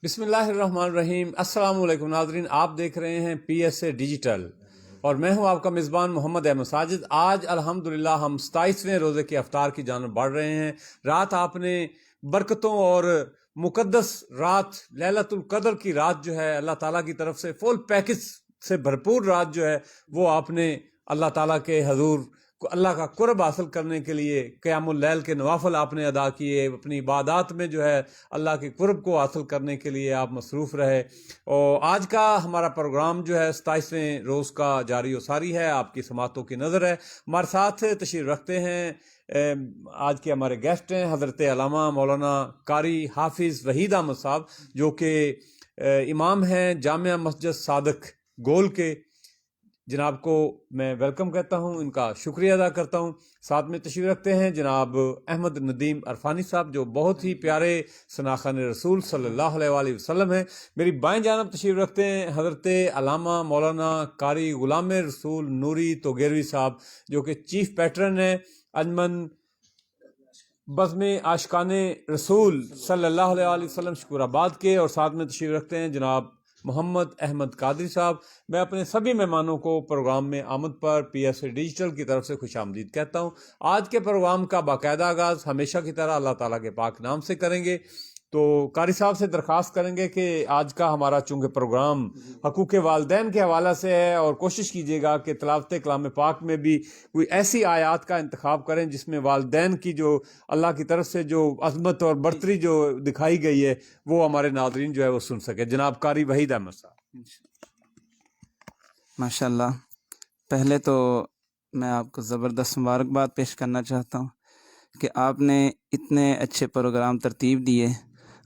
بسم اللہ الرحمن الرحیم۔ السلام علیکم ناظرین، آپ دیکھ رہے ہیں پی ایس اے ڈیجیٹل اور میں ہوں آپ کا میزبان محمد احمد ساجد۔ آج الحمدللہ ہم 27ویں روزے کے افطار کی جانب بڑھ رہے ہیں۔ رات آپ نے برکتوں اور مقدس رات لیلۃ القدر کی رات جو ہے اللہ تعالیٰ کی طرف سے فل پیکج سے بھرپور رات جو ہے وہ آپ نے اللہ تعالیٰ کے حضور اللہ کا قرب حاصل کرنے کے لیے قیام اللیل کے نوافل آپ نے ادا کیے، اپنی عبادات میں جو ہے اللہ کے قرب کو حاصل کرنے کے لیے آپ مصروف رہے۔ اور آج کا ہمارا پروگرام جو ہے 27ویں روز کا جاری و ساری ہے، آپ کی سماعتوں کی نظر ہے۔ ہمارے ساتھ تشریف رکھتے ہیں آج کے ہمارے گیسٹ ہیں حضرت علامہ مولانا قاری حافظ وحید احمد صاحب، جو کہ امام ہیں جامعہ مسجد صادق گول کے۔ جناب کو میں ویلکم کہتا ہوں، ان کا شکریہ ادا کرتا ہوں۔ ساتھ میں تشریف رکھتے ہیں جناب احمد ندیم عرفانی صاحب، جو بہت ہی پیارے ثناخوان رسول صلی اللہ علیہ وآلہ وسلم ہیں۔ میری بائیں جانب تشریف رکھتے ہیں حضرت علامہ مولانا قاری غلام رسول نوری توگیروی صاحب، جو کہ چیف پیٹرن ہیں انجمن بزم عاشقان رسول صلی اللہ علیہ وآلہ وسلم شکور آباد کے۔ اور ساتھ میں تشریف رکھتے ہیں جناب محمد احمد قادری صاحب۔ میں اپنے سبھی مہمانوں کو پروگرام میں آمد پر پی ایس اے ڈیجیٹل کی طرف سے خوش آمدید کہتا ہوں۔ آج کے پروگرام کا باقاعدہ آغاز ہمیشہ کی طرح اللہ تعالیٰ کے پاک نام سے کریں گے، تو قاری صاحب سے درخواست کریں گے کہ آج کا ہمارا چونکہ پروگرام حقوق والدین کے حوالے سے ہے، اور کوشش کیجیے گا کہ تلاوت کلام پاک میں بھی کوئی ایسی آیات کا انتخاب کریں جس میں والدین کی جو اللہ کی طرف سے جو عظمت اور برتری جو دکھائی گئی ہے وہ ہمارے ناظرین جو ہے وہ سن سکے۔ جناب قاری وحید احمد صاحب۔ ماشاء اللہ، پہلے تو میں آپ کو زبردست مبارکباد پیش کرنا چاہتا ہوں کہ آپ نے اتنے اچھے پروگرام ترتیب دیے۔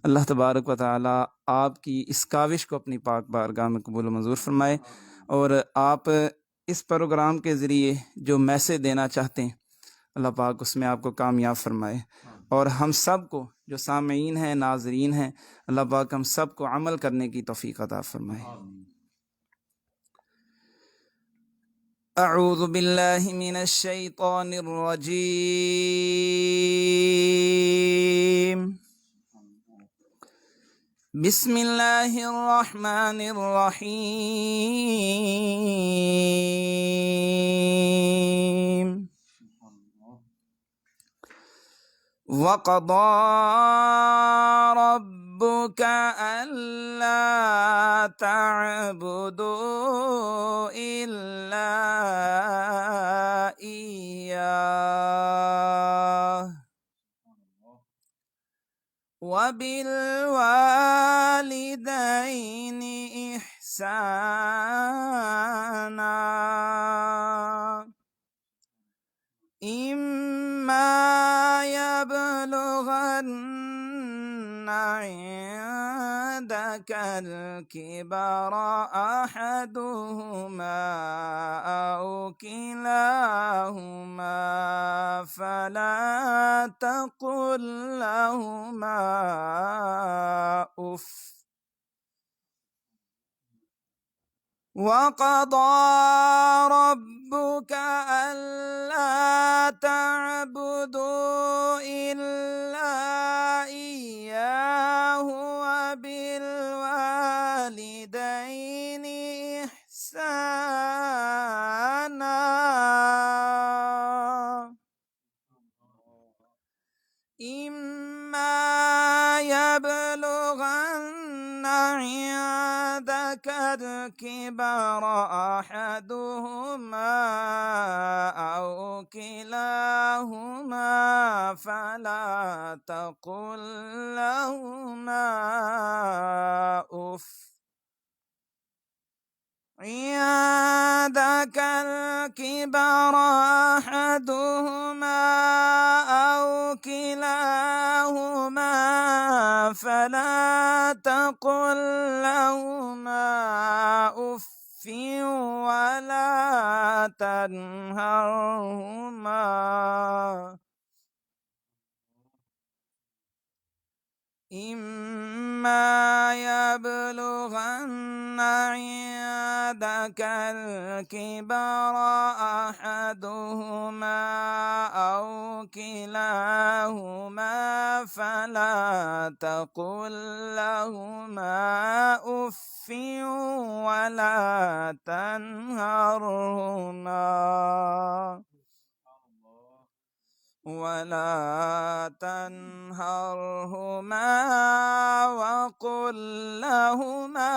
اللہ تبارک و تعالی آپ کی اس کاوش کو اپنی پاک بارگاہ میں قبول و منظور فرمائے، اور آپ اس پروگرام کے ذریعے جو میسج دینا چاہتے ہیں اللہ پاک اس میں آپ کو کامیاب فرمائے، اور ہم سب کو جو سامعین ہیں ناظرین ہیں اللہ پاک ہم سب کو عمل کرنے کی توفیق عطا فرمائے۔ اعوذ باللہ من الشیطان الرجیم، بسم اللہ الرحمن الرحیم۔ وَقَضَىٰ رَبُّكَ أَلَّا تَعْبُدُوا إِلَّا إِيَّاهُ وَبِالْوَالِدَيْنِ إِحْسَانًا إِمَّا يَبْلُغَنَّ عِندَكَ الْكِبَرَ أَحَدُهُمَا أَوْ كِلَاهُمَا فَلَا تَقُل لَّهُمَا أُفٍّ وَقَضَىٰ رَبُّكَ أَلَّا تَعْبُدُوا إِلَّا إِيَّاهُ وَبِالْوَالِدَيْنِ إِحْسَانًا إِمَّا يَبْلُغَنَّ عِندَكَ الْكِبَرَ أَحَدُهُمَا أَوْ كِلَاهُمَا فَلَا تَقُل لَّهُمَا أُفٍّ عِندَكَ الْكِبَرَ أَحَدُهُمَا أَوْ كِلَاهُمَا فَلَا تَقُل لَّهُمَا أُفٍّ وَلَا تَنْهَرْهُمَا إِمَّا يَبْلُغَنَّ عِندَكَ الْكِبَرَ أَحَدُهُمَا أَوْ كِلَاهُمَا فَلَا تَقُل لَّهُمَا أف ولا تنهرهما وقل لهما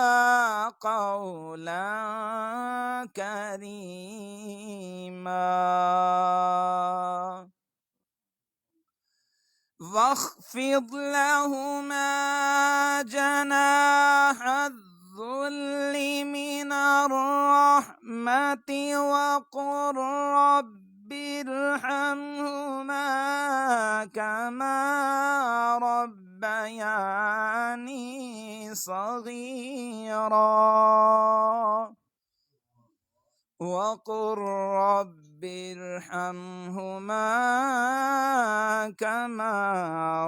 قولا كريما واخفض لهما جناح الذل من الرحمة وقل رب ارحمهما كما ربياني صغيرا وقل رب ارحمهما كما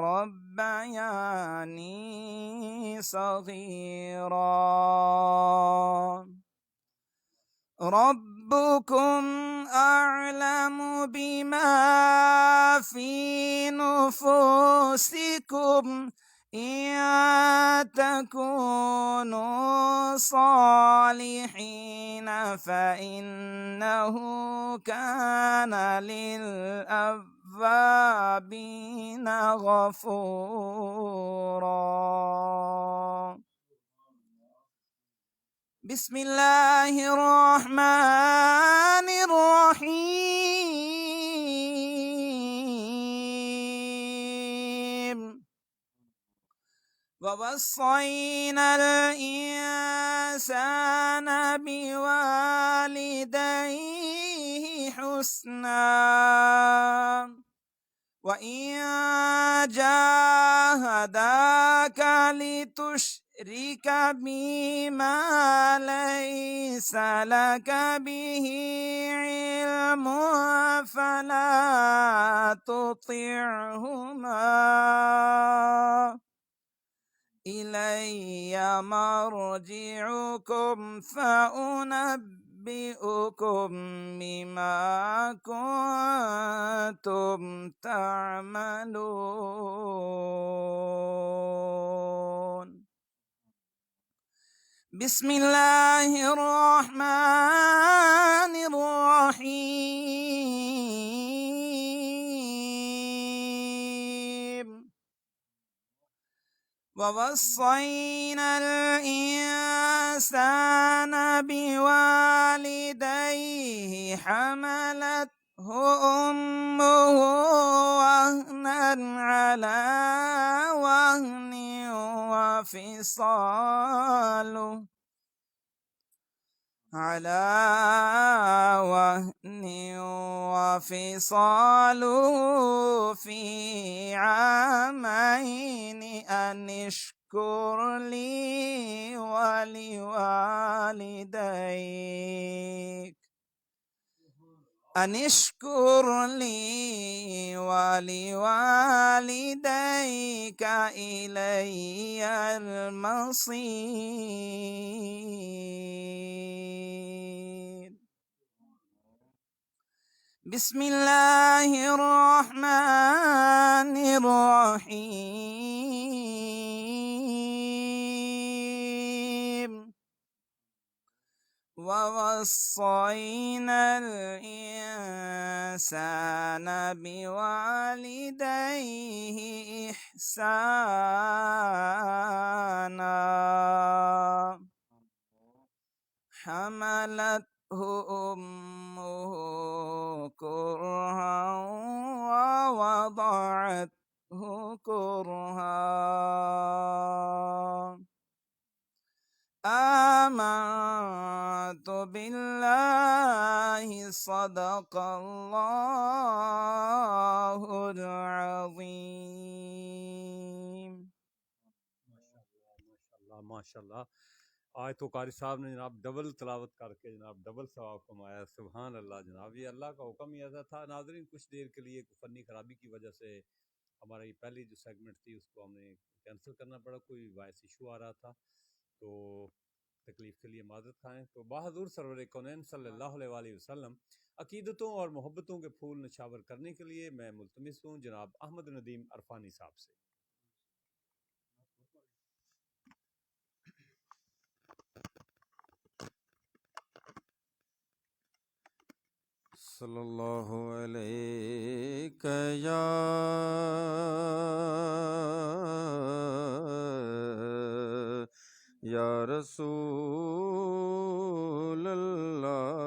ربياني صغيرا ربكم أعلم بما في نفوسكم إن تكونوا صالحين فإنه كان للأوابين غفورا بسم الله الرحمن الرحيم ووصينا الإنسان بوالديه حسنا وإن جاهداك لتشرك بما ليس لك به علم فلا تطعهما إلي مرجعكم فأنبئكم بما كنتم تعملون بسم الله الرحمن الرحيم ووصينا الإنسان بوالديه حملته أمه وهنا على وهن وفصاله في عامين أن اشكر لي ولوالديك إلي المصير بسم الله الرحمن الرحيم ووصينا الإنسان بوالديه إحسانا حملته أمه كرها ووضعته كرها آمنت بالله صدق الله العظيم ماشاءاللہ آج تو قاری صاحب نے جناب ڈبل تلاوت کر کے جناب ڈبل ثواب کمایا سبحان اللہ جناب یہ اللہ کا حکم ہی ایسا تھا ناظرین کچھ دیر کے لیے فنی خرابی کی وجہ سے ہمارا یہ پہلی جو سیگمنٹ تھی اس کو ہم نے کینسل کرنا پڑا کوئی وائس ایشو آ رہا تھا تو تکلیف کے لیے معذرت خواہیں تو بحضور سرور کونین صلی اللہ علیہ وآلہ وسلم عقیدتوں اور محبتوں کے پھول نچھاور کرنے کے لیے میں ملتمس ہوں جناب احمد ندیم عرفانی صاحب سے صلی اللہ علیہ یا رسول اللہ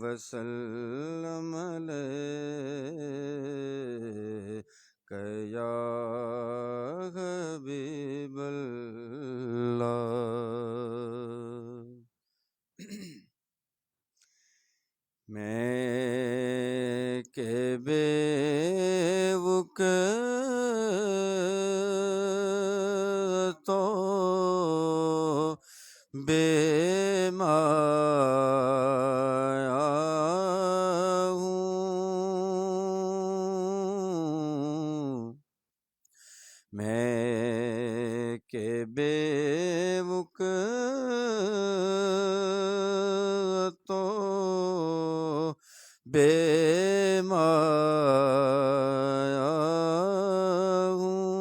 وسلم علیک یا حبیب اللہ. میں کہ بیوک تو بے مایا ہوں. میں کہ بیوک تو بے مایا ہوں.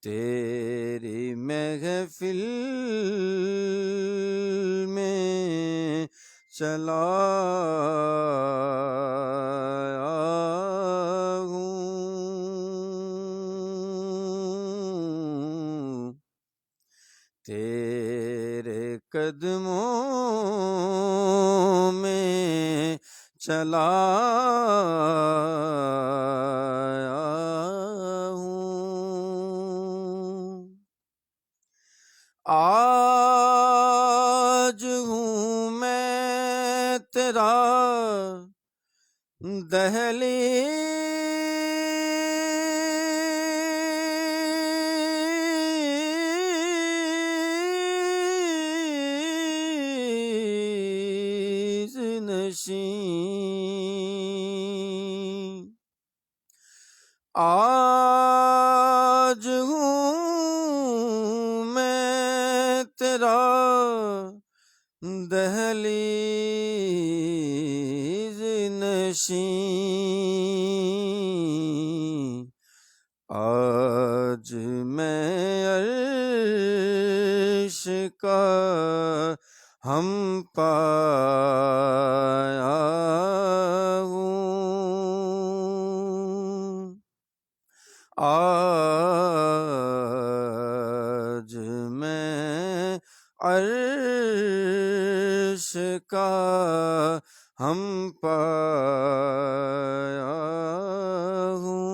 تیری محفل میں چلا ہوں. تیرے قدموں میں چلا ہوں. آج ہوں میں تیرا دہلیز نشین. آج ہوں میں تیرا دہلیز نشین. آج میں عرش کا ہم پایا ہوں. آج میں عرش کا ہم پایا ہوں.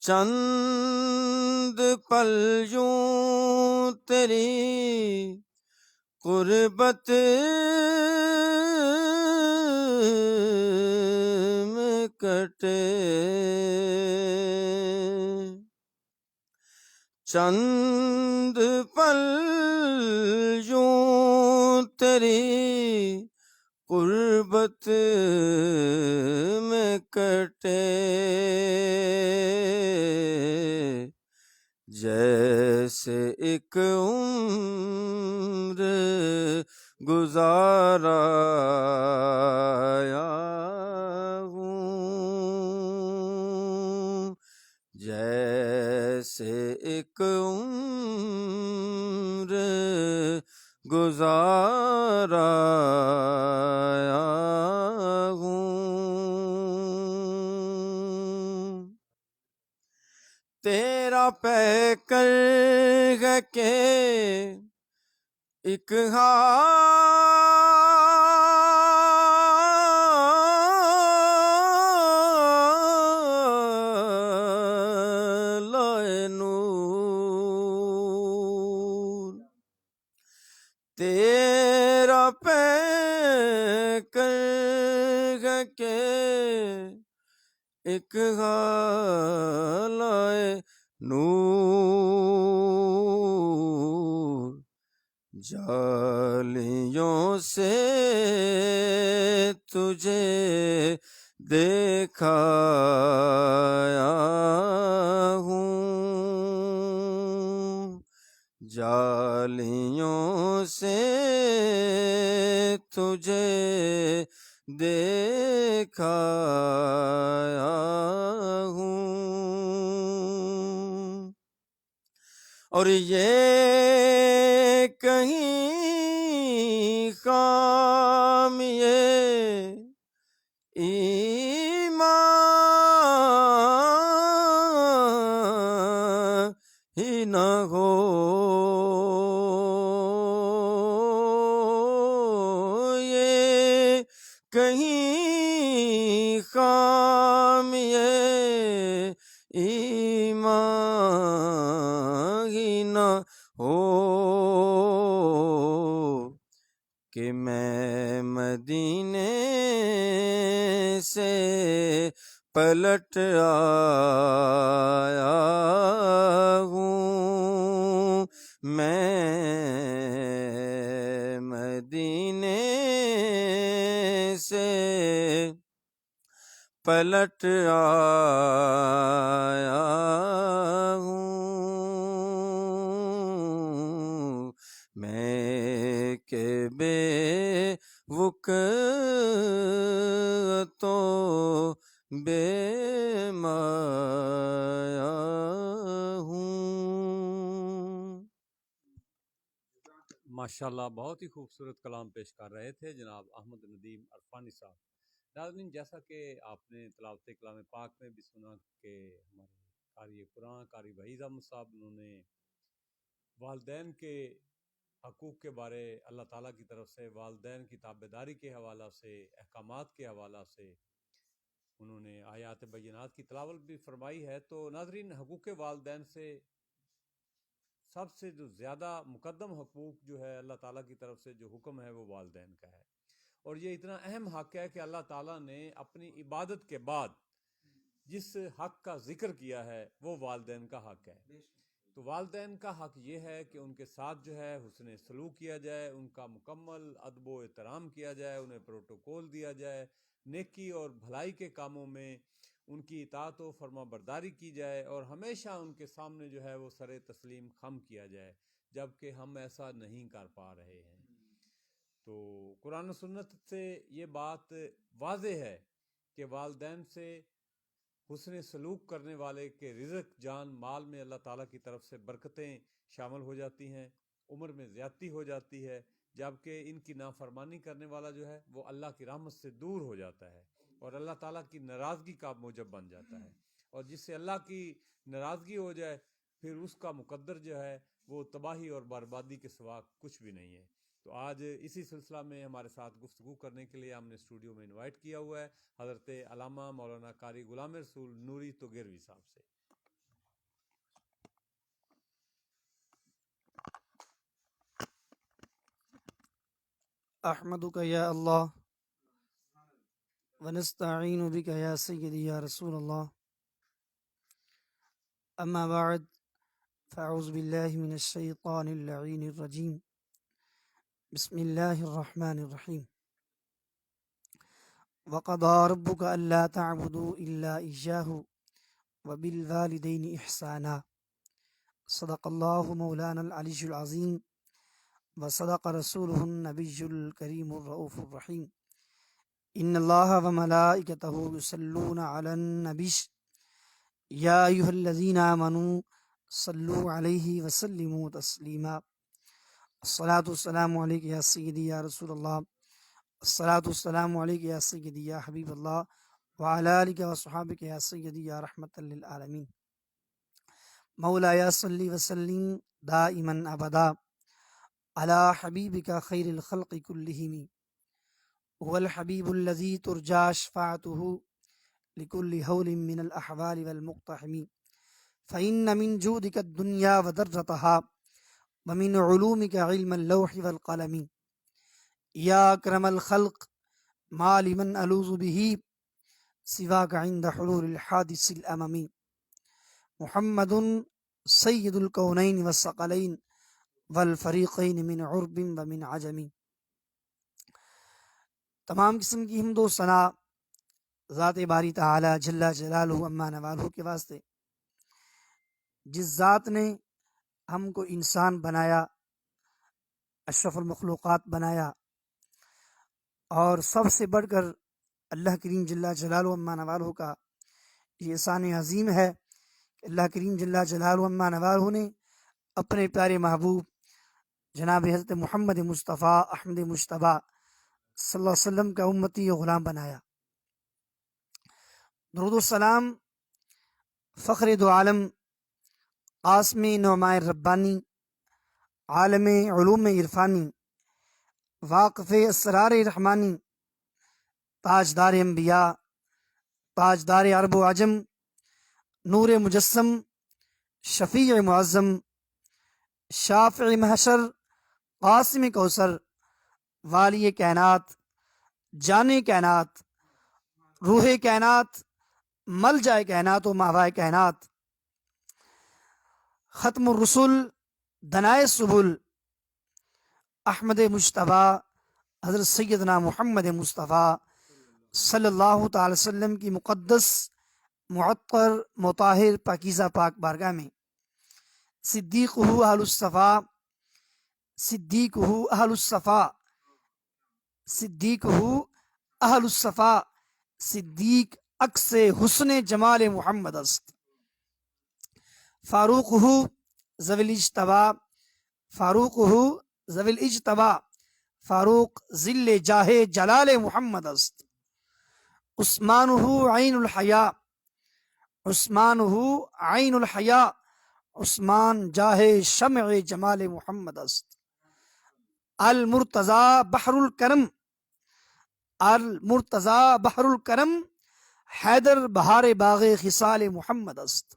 چند پل یوں تیری قربت میں کٹے. چند پل یوں تیری قربت میں کٹے. جیسے ایک عمر گزارایا ہوں. جیسے ایک عمر گزارایا ہوں. تیرا پیکر ہے کہ ایک لائے نور. تیرا پیکر ہے کہ ایک لائے نور. جالیوں سے تجھے دیکھایا ہوں. جالیوں سے تجھے دیکھایا ہوں. اور یہ کہیں کام یہ ایمان ہی نہ ہو، یہ کہیں کام یہ ایمان ہی نہ ہو کہ میں مدینے سے پلٹ آیا ہوں، میں مدینے سے پلٹ آیا ہوں، میں کہ بے وقتوں بے مایا ہوں۔ ماشاءاللہ بہت ہی خوبصورت کلام پیش کر رہے تھے جناب احمد ندیم عرفانی صاحب۔ ناظرین، جیسا کہ آپ نے تلاوت کلام پاک میں بھی سنا کہ ہمارے قاری قرآن قاری وحید احمد صاحب انہوں نے والدین کے حقوق کے بارے اللہ تعالیٰ کی طرف سے والدین کی تابعداری کے حوالہ سے احکامات کے حوالہ سے انہوں نے آیات بینات کی تلاوت بھی فرمائی ہے۔ تو ناظرین، حقوق والدین سے سب سے جو زیادہ مقدم حقوق جو ہے اللہ تعالیٰ کی طرف سے جو حکم ہے وہ والدین کا ہے، اور یہ اتنا اہم حق ہے کہ اللہ تعالیٰ نے اپنی عبادت کے بعد جس حق کا ذکر کیا ہے وہ والدین کا حق ہے۔ تو والدین کا حق یہ ہے کہ ان کے ساتھ جو ہے حسن سلوک کیا جائے، ان کا مکمل ادب و احترام کیا جائے، انہیں پروٹوکول دیا جائے، نیکی اور بھلائی کے کاموں میں ان کی اطاعت و فرما برداری کی جائے، اور ہمیشہ ان کے سامنے جو ہے وہ سر تسلیم خم کیا جائے، جبکہ ہم ایسا نہیں کر پا رہے ہیں۔ تو قرآن و سنت سے یہ بات واضح ہے کہ والدین سے حسن سلوک کرنے والے کے رزق جان مال میں اللہ تعالیٰ کی طرف سے برکتیں شامل ہو جاتی ہیں، عمر میں زیادتی ہو جاتی ہے، جبکہ ان کی نافرمانی کرنے والا جو ہے وہ اللہ کی رحمت سے دور ہو جاتا ہے اور اللہ تعالیٰ کی ناراضگی کا موجب بن جاتا ہے، اور جس سے اللہ کی ناراضگی ہو جائے پھر اس کا مقدر جو ہے وہ تباہی اور بربادی کے سوا کچھ بھی نہیں ہے۔ تو آج اسی سلسلہ میں ہمارے ساتھ گفتگو کرنے کے لیے ہم نے اسٹوڈیو میں انوائٹ کیا ہوا ہے حضرت علامہ مولانا قاری غلام رسول نوری توگیروی صاحب سے۔ احمدک یا اللہ ونستعین بک یا سیدی یا رسول اللہ، اما بعد فاعوذ باللہ من الشیطان اللعین الرجیم، بسم اللہ الرحمن الرحیم۔ وقضى ربك ألا تعبدوا إلا إياه وبالوالدين إحسانا، صدق الله مولانا العلي العظيم وصدق رسوله النبي الكريم الرؤوف الرحيم، إن الله وملائكته يصلون على النبي يا أيها الذين آمنوا صلوا عليه وسلموا تسليما، الصلاة والسلام عليك يا سيدي يا رسول الله، الصلاة والسلام عليك يا سيدي يا حبيب الله، وعلى آلك وصحابك يا سيدي يا رحمة للعالمين۔ مولاي صل وسلم دائما أبدا على حبيبك خير الخلق كلهم، هو الحبيب الذي ترجى شفاعته لكل هول من الأحوال والمقتحم، فإن من جودك الدنيا وذرتها ومن علومك علم اللوح والقلم، یا اکرم الخلق ما لمن الوذ به سواك عند حلول الحادث الامم، محمد سید الکونین والثقلین والفریقین من عرب ومن عجم۔ تمام قسم کی حمد و ثنا ذات باری تعالی جل جلالہ عما نوالہ کے واسطے، جس ذات نے ہم کو انسان بنایا، اشرف المخلوقات بنایا، اور سب سے بڑھ کر اللہ کریم جل جلالہ عما نوالہ کا یہ احسان عظیم ہے کہ اللہ کریم جل جلالہ عما نوالہ نے اپنے پیارے محبوب جناب حضرت محمد مصطفیٰ احمد مجتبیٰ صلی اللہ علیہ وسلم کا امتی و غلام بنایا۔ درود السلام فخر دو عالم قاسم نعمائے ربانی عالم علوم عرفانی واقف اسرار رحمانی تاجدار انبیاء تاجدار عرب و عجم نور مجسم شفیع معظم شافع محشر قاسم کوثر والی کائنات جان کائنات روح کائنات ملجائے کائنات و ماوائے کائنات ختم الرسل دنائے سبل احمد مجتبیٰ حضرت سیدنا محمد مصطفیٰ صلی اللہ تعالی وسلم کی مقدس معطر مطہر پاکیزہ پاک بارگاہ میں صدیقہ اہل الصفا صدیقہ اہل الصفا صدیقہ اہل الصفا صدیق عکس حسن جمال محمد است فاروقہ ذوی الاجتباء فاروقہ ذوی الاجتباء فاروق ذل جاہ جلال محمد است عثمانہ عین الحیاء عثمانہ عین الحیاء عثمان جاہ شمع جمال محمد است المرتضی بحر الکرم المرتضی بحر الکرم حیدر بہار باغ خصال محمد است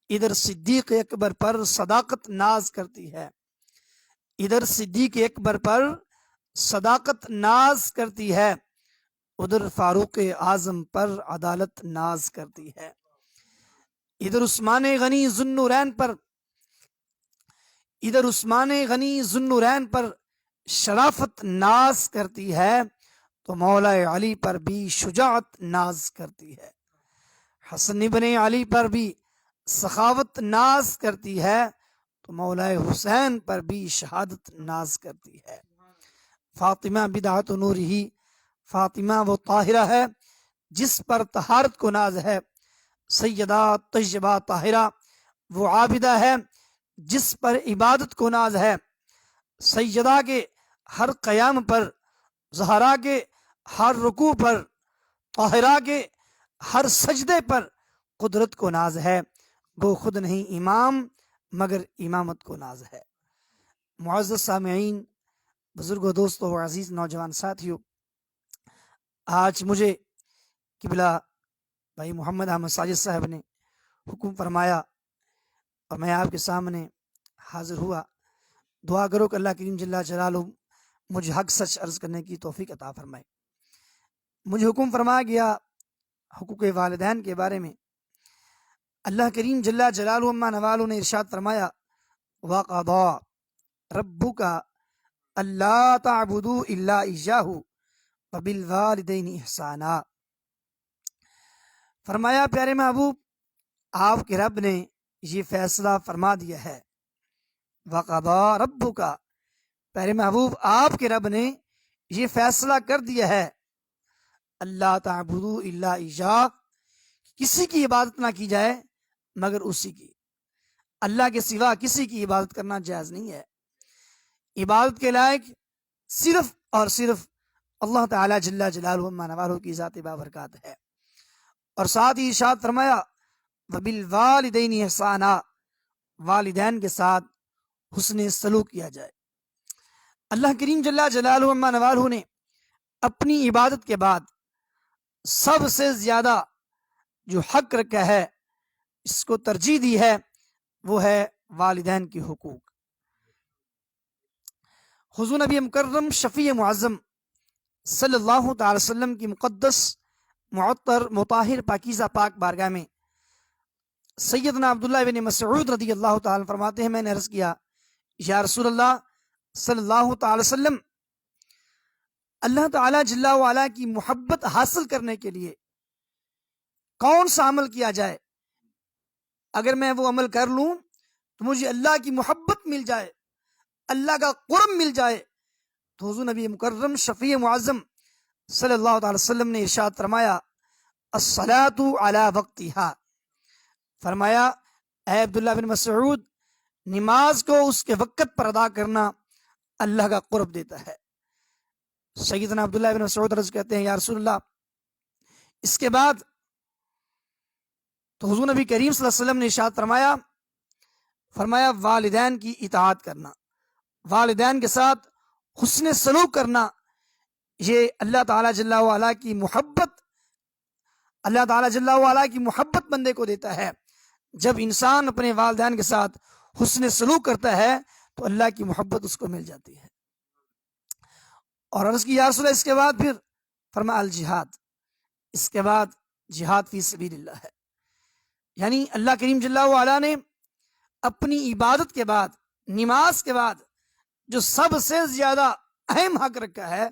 ادھر صدیق اکبر پر صداقت ناز کرتی ہے ادھر صدیق اکبر پر صداقت ناز کرتی ہے ادھر فاروق اعظم پر عدالت ناز کرتی ہے ادھر عثمان غنی ذو النورین پر ادھر عثمان غنی ذو النورین پر شرافت ناز کرتی ہے تو مولا علی پر بھی شجاعت ناز کرتی ہے حسن ابن علی پر بھی سخاوت ناز کرتی ہے تو مولا حسین پر بھی شہادت ناز کرتی ہے فاطمہ بدعت نور ہی فاطمہ وہ طاہرہ ہے جس پر طہارت کو ناز ہے سیدہ طیبہ طاہرہ وہ عابدہ ہے جس پر عبادت کو ناز ہے سیدہ کے ہر قیام پر زہرا کے ہر رکوع پر طاہرہ کے ہر سجدے پر قدرت کو ناز ہے وہ خود نہیں امام مگر امامت کو ناز ہے۔ معزز سامعین، بزرگوں، دوستوں، عزیز نوجوان ساتھیوں، آج مجھے قبلہ بھائی محمد احمد ساجد صاحب نے حکم فرمایا اور میں آپ کے سامنے حاضر ہوا۔ دعا کرو کہ اللہ کریم جل جلالہ مجھے حق سچ عرض کرنے کی توفیق عطا فرمائے۔ مجھے حکم فرمایا گیا حقوق والدین کے بارے میں۔ اللہ کریم جل جلالہ عما نوالہ نے ارشاد فرمایا وَقَضَىٰ رَبُّكَ أَلَّا تَعْبُدُوا إِلَّا إِيَّاهُ وَبِالْوَالِدَيْنِ إِحْسَانًا، فرمایا پیارے محبوب آپ کے رب نے یہ فیصلہ فرما دیا ہے۔ وَقَضَىٰ رَبُّكَ، پیارے محبوب آپ کے رب نے یہ فیصلہ کر دیا ہے اللہ تعبدوا الا ایاہ، کسی کی عبادت نہ کی جائے مگر اسی کی، اللہ کے سوا کسی کی عبادت کرنا جائز نہیں ہے۔ عبادت کے لائق صرف اور صرف اللہ تعالیٰ جل جلالہ عما نوالہ کی ذات بابرکات ہے۔ اور ساتھ ہی ارشاد فرمایا وبالوالدین احسانا، والدین کے ساتھ حسن سلوک کیا جائے۔ اللہ کریم جل جلالہ عما نوالہ نے اپنی عبادت کے بعد سب سے زیادہ جو حق رکھا ہے، اس کو ترجیح دی ہے، وہ ہے والدین کے حقوق۔ حضور نبی مکرم شفیع معظم صلی اللہ تعالی وسلم کی مقدس معطر مطہر پاکیزہ پاک بارگاہ میں سیدنا عبداللہ بن مسعود رضی اللہ تعالی فرماتے ہیں میں نے عرض کیا یا رسول اللہ صلی اللہ تعالی وسلم، اللہ تعالیٰ جل وعلا کی محبت حاصل کرنے کے لیے کون سا عمل کیا جائے؟ اگر میں وہ عمل کر لوں تو مجھے اللہ کی محبت مل جائے، اللہ کا قرب مل جائے۔ تو حضور نبی مکرم شفیع معظم صلی اللہ تعالی وسلم نے ارشاد فرمایا الصلاۃ علی وقتہا، فرمایا اے عبداللہ بن مسعود، نماز کو اس کے وقت پر ادا کرنا اللہ کا قرب دیتا ہے۔ سیدنا عبداللہ بن مسعود رضی کہتے ہیں یا رسول اللہ، اس کے بعد تو حضور نبی کریم صلی اللہ علیہ وسلم نے ارشاد فرمایا والدین کی اطاعت کرنا، والدین کے ساتھ حسن سلوک کرنا، یہ اللہ تعالیٰ جل وعلا کی محبت، اللہ تعالیٰ جل وعلا کی محبت بندے کو دیتا ہے۔ جب انسان اپنے والدین کے ساتھ حسن سلوک کرتا ہے تو اللہ کی محبت اس کو مل جاتی ہے۔ اور عرض کی یا رسول اللہ، اس کے بعد پھر فرمایا الجہاد، اس کے بعد جہاد فی سبیل اللہ ہے۔ یعنی اللہ کریم جل وعلا نے اپنی عبادت کے بعد، نماز کے بعد جو سب سے زیادہ اہم حق رکھا ہے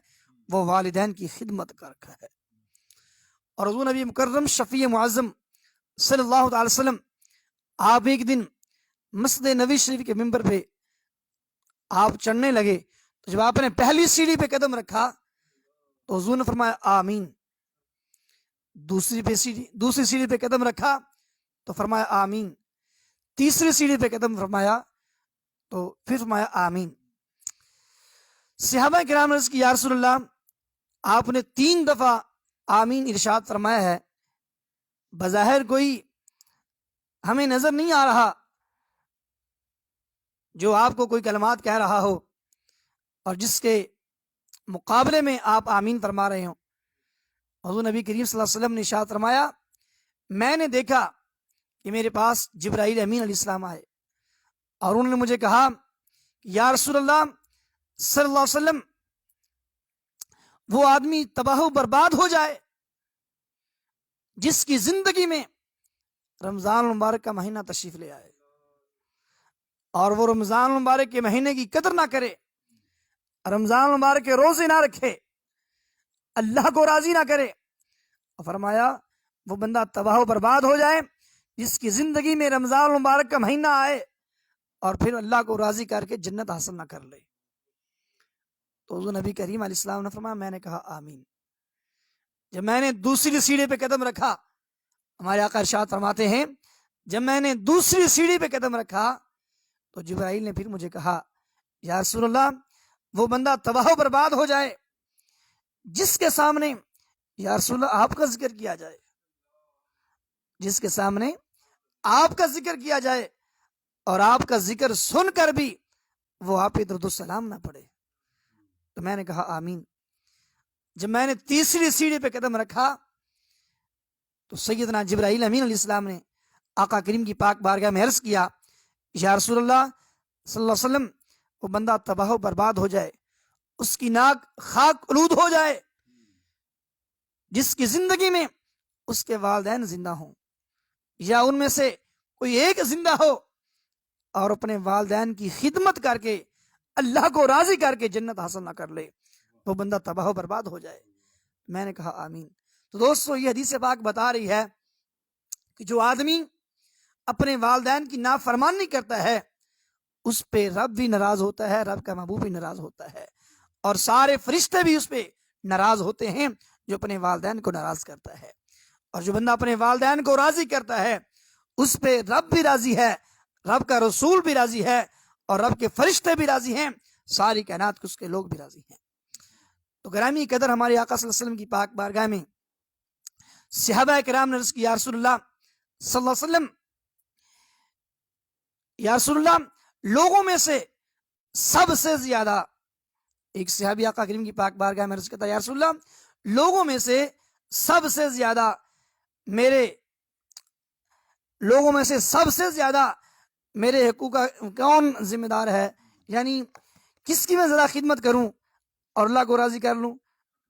وہ والدین کی خدمت کا رکھا ہے۔ اور حضور نبی مکرم شفیع معظم صلی اللہ تعالی وسلم، آپ ایک دن مسجد نبوی شریف کے ممبر پہ آپ چڑھنے لگے، تو جب آپ نے پہلی سیڑھی پہ قدم رکھا تو حضور نے فرمایا آمین، دوسری سیڑھی پہ قدم رکھا تو فرمایا آمین، تیسری سیڑھی پہ قدم فرمایا تو پھر فرمایا آمین۔ صحابہ کرام نے عرض کی یا رسول اللہ، آپ نے 3 دفعہ آمین ارشاد فرمایا ہے، بظاہر کوئی ہمیں نظر نہیں آ رہا جو آپ کو کوئی کلمات کہہ رہا ہو اور جس کے مقابلے میں آپ آمین فرما رہے ہوں۔ حضور نبی کریم صلی اللہ علیہ وسلم نے ارشاد فرمایا، میں نے دیکھا کہ میرے پاس جبرائیل امین علیہ السلام آئے اور انہوں نے مجھے کہا یا رسول اللہ صلی اللہ علیہ وسلم، وہ آدمی تباہ و برباد ہو جائے جس کی زندگی میں رمضان المبارک کا مہینہ تشریف لے آئے اور وہ رمضان المبارک کے مہینے کی قدر نہ کرے، رمضان المبارک کے روزے نہ رکھے، اللہ کو راضی نہ کرے۔ اور فرمایا وہ بندہ تباہ و برباد ہو جائے جس کی زندگی میں رمضان المبارک کا مہینہ آئے اور پھر اللہ کو راضی کر کے جنت حاصل نہ کر لے۔ تو حضور نبی کریم علیہ السلام نے فرمایا، میں نے کہا آمین۔ جب میں نے دوسری سیڑھی پہ قدم رکھا، ہمارے آقا ارشاد فرماتے ہیں جب میں نے دوسری سیڑھی پہ قدم رکھا تو جبرائیل نے پھر مجھے کہا یا رسول اللہ، وہ بندہ تباہ و برباد ہو جائے جس کے سامنے یا رسول اللہ آپ کا ذکر کیا جائے، جس کے سامنے آپ کا ذکر کیا جائے اور آپ کا ذکر سن کر بھی وہ آپ پہ درود السلام نہ پڑے۔ تو میں نے کہا آمین۔ جب میں نے تیسری سیڑھی پہ قدم رکھا تو سیدنا جبرائیل امین علیہ السلام نے آقا کریم کی پاک بارگاہ میں عرض کیا یا رسول اللہ صلی اللہ علیہ وسلم، وہ بندہ تباہ و برباد ہو جائے، اس کی ناک خاک آلود ہو جائے جس کی زندگی میں اس کے والدین زندہ ہوں یا ان میں سے کوئی ایک زندہ ہو اور اپنے والدین کی خدمت کر کے اللہ کو راضی کر کے جنت حاصل نہ کر لے، وہ بندہ تباہ و برباد ہو جائے۔ میں نے کہا آمین۔ تو دوستو، یہ حدیث پاک بتا رہی ہے کہ جو آدمی اپنے والدین کی نافرمانی کرتا ہے اس پہ رب بھی ناراض ہوتا ہے، رب کا محبوب بھی ناراض ہوتا ہے، اور سارے فرشتے بھی اس پہ ناراض ہوتے ہیں جو اپنے والدین کو ناراض کرتا ہے۔ اور جو بندہ اپنے والدین کو راضی کرتا ہے اس پہ رب بھی راضی ہے، رب کا رسول بھی راضی ہے اور رب کے فرشتے بھی راضی ہیں، ساری کائنات کے اس کے لوگ بھی راضی ہیں۔ تو گرامی قدر ہمارے آقا صلی اللہ علیہ وسلم کی پاک بارگاہ میں صحابہ کرام نے عرض کی یا رسول اللہ صلی اللہ علیہ وسلم، یا رسول اللہ، لوگوں میں سے سب سے زیادہ، ایک صحابی آقا کریم کی پاک بارگاہ میں عرض کرتا ہے یا رسول اللہ، لوگوں میں سے سب سے زیادہ میرے حقوق کا کون ذمہ دار ہے، یعنی کس کی میں ذرا خدمت کروں اور اللہ کو راضی کر لوں؟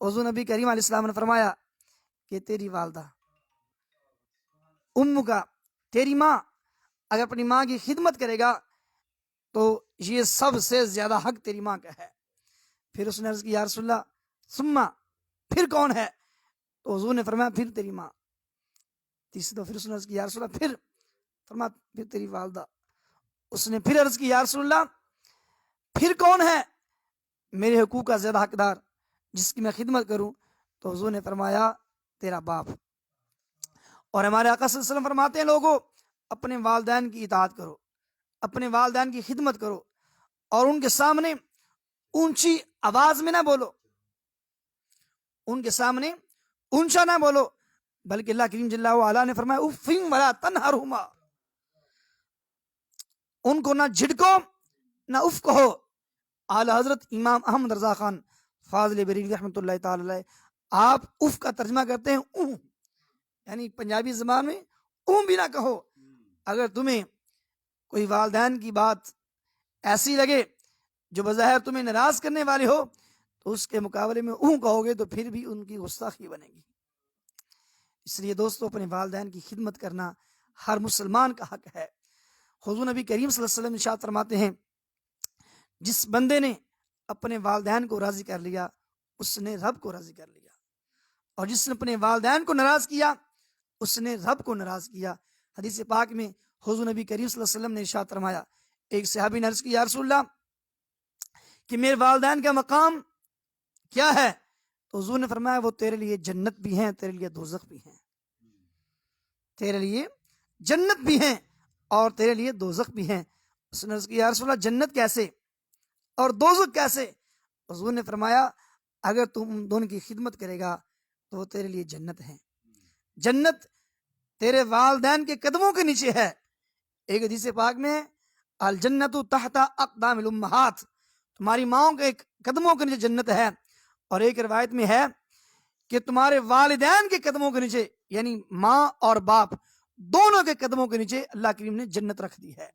حضور نبی کریم علیہ السلام نے فرمایا کہ تیری والدہ، کا، تیری ماں، اگر اپنی ماں کی خدمت کرے گا تو یہ سب سے زیادہ حق تیری ماں کا ہے۔ پھر اس نے عرض کی یا رسول اللہ ثم، پھر کون ہے؟ تو حضور نے فرمایا پھر تیری ماں۔ تیسری دفعہ پھر اس نے عرض کی یا رسول اللہ، پھر فرمایا پھر تیری والدہ۔ اس نے پھر عرض کی یا رسول اللہ پھر کون ہے میرے حقوق کا زیادہ حقدار جس کی میں خدمت کروں؟ تو حضور نے فرمایا تیرا باپ۔ اور ہمارے آقا صلی اللہ علیہ وسلم فرماتے ہیں لوگوں اپنے والدین کی اطاعت کرو، اپنے والدین کی خدمت کرو اور ان کے سامنے اونچی آواز میں نہ بولو، ان کے سامنے اونچا نہ بولو، بلکہ اللہ کریم جل وعلا نے فرمایا اف ولا تنہرہما، ان کو نہ جھڑکو نہ اف کہو۔ اعلی حضرت امام احمد رضا خان فاضل بریلوی رحمۃ اللہ تعالی علیہ آپ اف کا ترجمہ کرتے ہیں اون، یعنی پنجابی زبان میں اون بھی نہ کہو۔ اگر تمہیں کوئی والدین کی بات ایسی لگے جو بظاہر تمہیں ناراض کرنے والے ہو تو اس کے مقابلے میں اون کہو گے تو پھر بھی ان کی گستاخی بنے گی۔ اس لیے دوستو اپنے والدین کی خدمت کرنا ہر مسلمان کا حق ہے۔ حضور نبی کریم صلی اللہ علیہ وسلم ارشاد فرماتے ہیں جس بندے نے اپنے والدین کو راضی کر لیا اس نے رب کو راضی کر لیا، اور جس نے اپنے والدین کو ناراض کیا اس نے رب کو ناراض کیا۔ حدیث پاک میں حضور نبی کریم صلی اللہ علیہ وسلم نے ارشاد فرمایا، ایک صحابی نے عرض کی یا رسول اللہ کہ میرے والدین کا مقام کیا ہے؟ تو حضور نے فرمایا وہ تیرے لیے جنت بھی ہیں، تیرے لیے دوزخ بھی ہیں، تیرے لیے جنت بھی ہیں اور تیرے لیے دوزخ بھی ہیں۔ اس نے عرض کی یا رسول اللہ جنت کیسے اور دوزخ کیسے؟ حضور نے فرمایا اگر تم دونوں کی خدمت کرے گا تو وہ تیرے لیے جنت ہے، جنت تیرے والدین کے قدموں کے نیچے ہے۔ ایک حدیث پاک میں الجنت تحت اقدام الامہات، تمہاری ماؤں کے قدموں کے نیچے جنت ہے، اور ایک روایت میں ہے کہ تمہارے والدین کے قدموں کے نیچے، یعنی ماں اور باپ دونوں کے قدموں کے نیچے اللہ کریم نے جنت رکھ دی ہے۔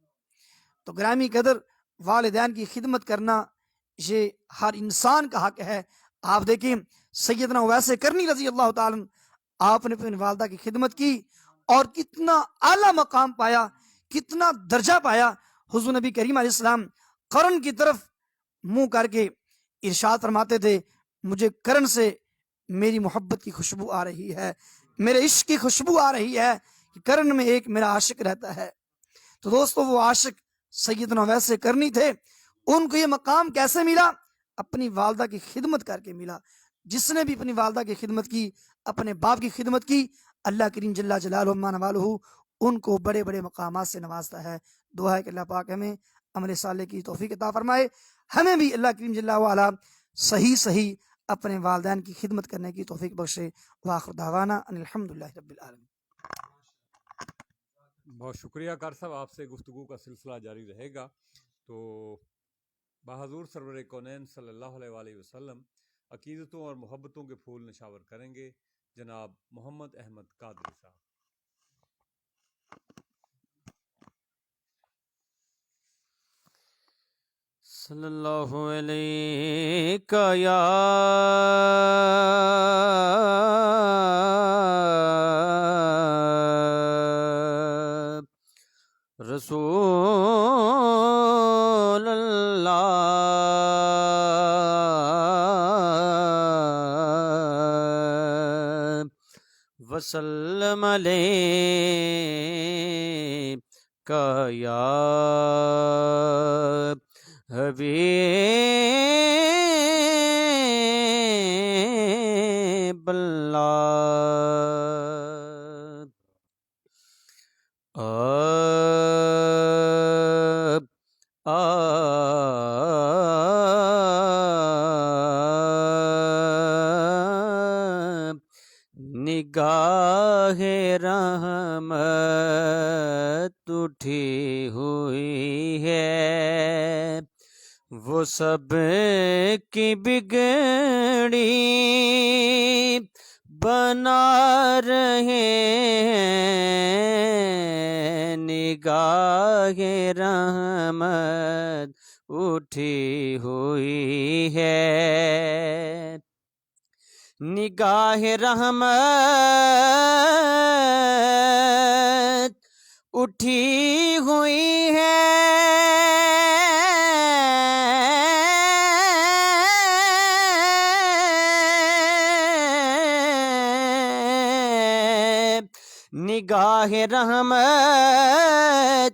تو گرامی قدر والدین کی خدمت کرنا یہ ہر انسان کا حق ہے۔ آپ دیکھیں سیدنا اویس کرنی رضی اللہ تعالیٰ عنہ، آپ نے اپنی والدہ کی خدمت کی اور کتنا اعلیٰ مقام پایا، کتنا درجہ پایا۔ حضور نبی کریم علیہ السلام قرن کی طرف منہ کر کے ارشاد فرماتے تھے مجھے قرن سے میری محبت کی خوشبو آ رہی ہے، میرے عشق کی خوشبو آ رہی ہے، کہ قرن میں ایک میرا عاشق رہتا ہے۔ تو دوستو وہ عاشق سیدنا اویس کرنی تھے، ان کو یہ مقام کیسے ملا؟ اپنی والدہ کی خدمت کر کے ملا۔ جس نے بھی اپنی والدہ کی خدمت کی، اپنے باپ کی خدمت کی، اللہ کریم جل جلالہ عما نوالہ ان کو بڑے بڑے مقامات سے نوازتا ہے۔ دعا ہے کہ اللہ پاک ہمیں عمل صالح کی توفیق عطا فرمائے، ہمیں بھی اللہ کریم جل وعلا صحیح اپنے والدین کی خدمت کرنے کی توفیق بخشے۔ وآخر دعوانا ان الحمدللہ رب العالمین۔ بہت شکریہ کار صاحب، آپ سے گفتگو کا سلسلہ جاری رہے گا۔ تو بحضور سرور کونین صلی اللہ علیہ وآلہ وسلم عقیدتوں اور محبتوں کے پھول نشاور کریں گے جناب محمد احمد قادری صاحب۔ صلی اللہ علیہ یا رسول اللہ وسلم علیہ یا حبیب اللہ۔ نگاہ رحمت اٹھی ہوئی ہے، وہ سب کی بگڑی بنا رہے ہیں۔ نگاہ رحمت اٹھی ہوئی ہے، نگاہ رحمت اٹھی ہوئی ہے، نگاہ رحمت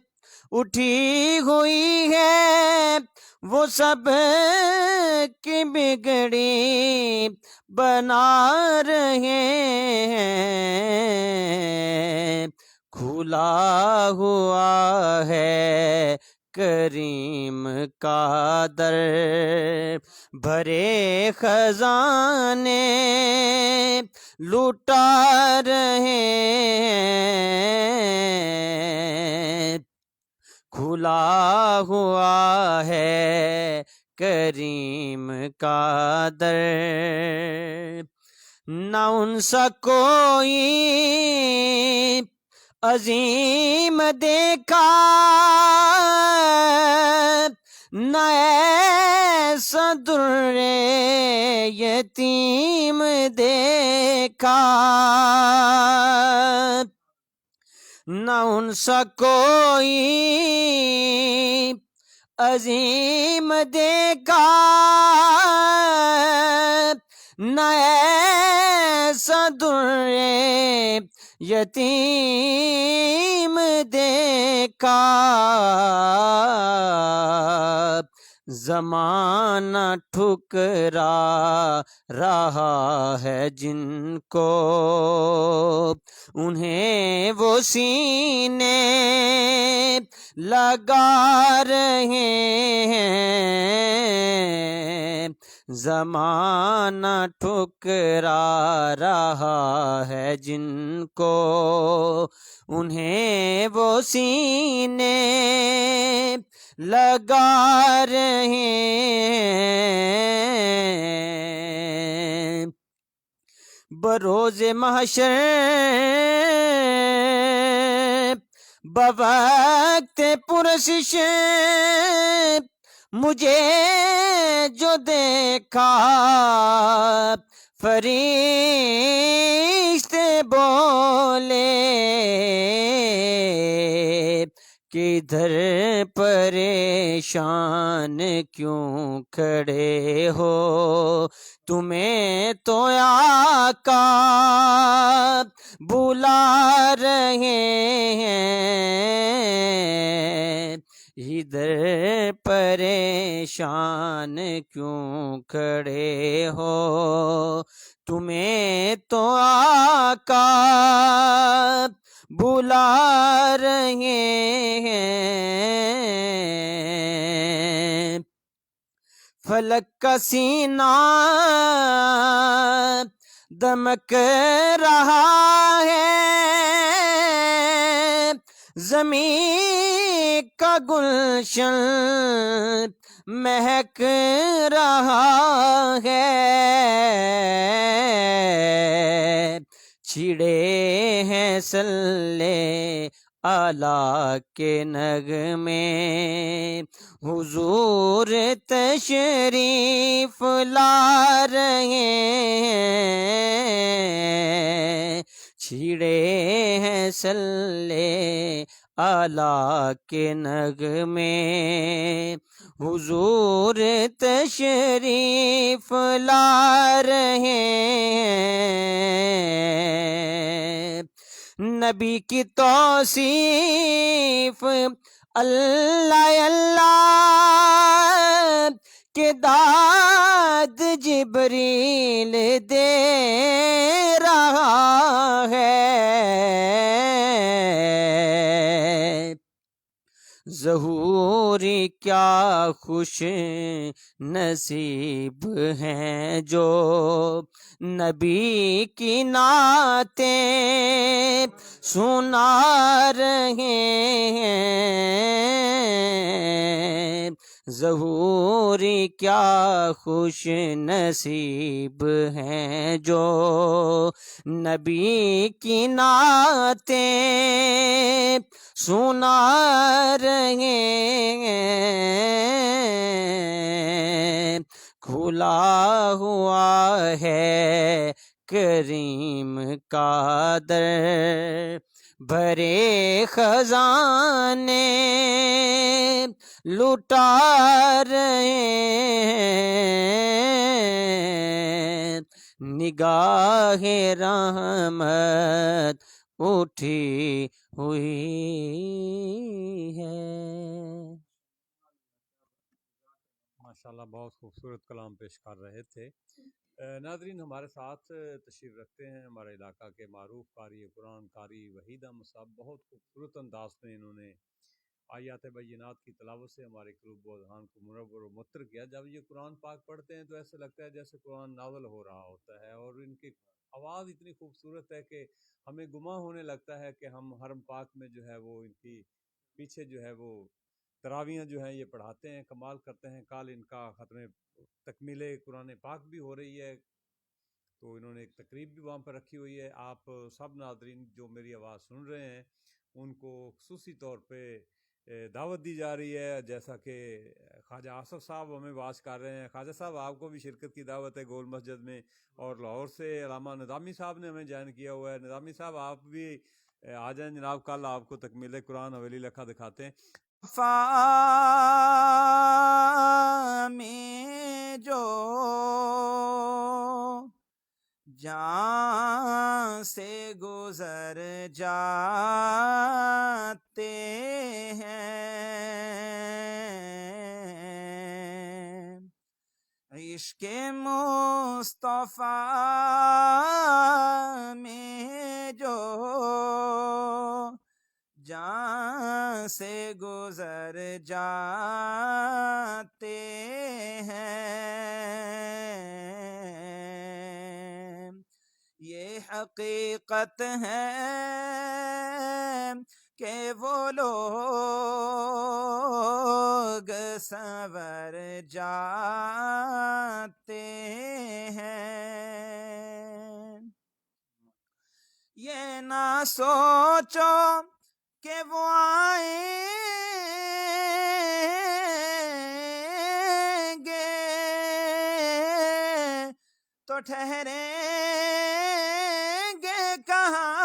اٹھی ہوئی ہے، وہ سب کی بگڑی بنا رہے ہیں۔ کھلا ہوا ہے کریم کا در بھرے خزانے لوٹا رہے ہیں کھلا ہوا ہے کریم کا در نہ ان سا کوئی عظیم دیکھا نہ ایسا در یتیم دیکھا نہ ان سا کوئی عظیم دیکھا نہ ایسا در یتیم دیکھا زمانہ ٹھکرا رہا ہے جن کو انہیں وہ سینے لگا رہے ہیں زمانہ ٹھکرا رہا ہے جن کو انہیں وہ سینے لگا رہے ہیں بروز محشر بوقت پرسش مجھے جو دیکھا فرشتے بولے کدھر پریشان کیوں کھڑے ہو تمہیں تو آقا بلا رہے ہیں ادھر پریشان کیوں کھڑے ہو تمہیں تو آقا بلا رہے ہیں فلک کا سینہ دمک رہا ہے زمین کا گلشن مہک رہا ہے چھڑے ہیں صلی اعلیٰ کے نغمے حضور تشریف لا رہے ہیں چھڑے ہیں صلی اعلیٰ کے نغمے حضور تشریف لا رہے ہیں نبی کی توصیف اللہ اللہ کے داد جبریل دے رہا ہے ظہوری کیا خوش نصیب ہیں جو نبی کی نعتیں سنا رہے ہیں ظہوری کیا خوش نصیب ہیں جو نبی کی نعتیں سنا رہے ہیں کھلا ہوا ہے کریم کا در بھرے خزانے لٹا رہے ہیں نگاہ رحمت اٹھی ہوئی ہے ماشاءاللہ بہت خوبصورت کلام پیش کر رہے تھے۔ ناظرین ہمارے ساتھ تشریف رکھتے ہیں ہمارے علاقہ کے معروف قاری قرآن قاری وحید احمد صاحب، بہت خوبصورت انداز میں انہوں نے آیات بینات کی تلاوت سے ہمارے قلوب و اذہان کو منور و مطر کیا. جب یہ قرآن پاک پڑھتے ہیں تو ایسے لگتا ہے جیسے قرآن نازل ہو رہا ہوتا ہے، اور ان کی آواز اتنی خوبصورت ہے کہ ہمیں گمان ہونے لگتا ہے کہ ہم حرم پاک میں جو ہے وہ ان کی پیچھے جو ہے وہ تراویاں جو ہیں یہ پڑھاتے ہیں، کمال کرتے ہیں. کل ان کا ختم تکمیل قرآن پاک بھی ہو رہی ہے، تو انہوں نے ایک تقریب بھی وہاں پر رکھی ہوئی ہے. آپ سب ناظرین جو میری آواز سن رہے ہیں ان کو خصوصی طور پہ دعوت دی جا رہی ہے. جیسا کہ خواجہ آصف صاحب ہمیں واز کر رہے ہیں، خواجہ صاحب آپ کو بھی شرکت کی دعوت ہے گول مسجد میں، اور لاہور سے علامہ نظامی صاحب نے ہمیں جوائن کیا ہوا ہے. نظامی صاحب آپ بھی آ جائیں جناب، کل آپ کو تکمیل قرآن حویلی لکھا دکھاتے ہیں. میں جو جان سے گزر جاتے ہیں، عشق مصطفیٰ میں جو جان سے گزر جاتے ہیں، یہ حقیقت ہے کہ وہ لوگ سنور جاتے ہیں. یہ نہ سوچو کہ وہ آئیں گے تو ٹھہریں گے کہاں.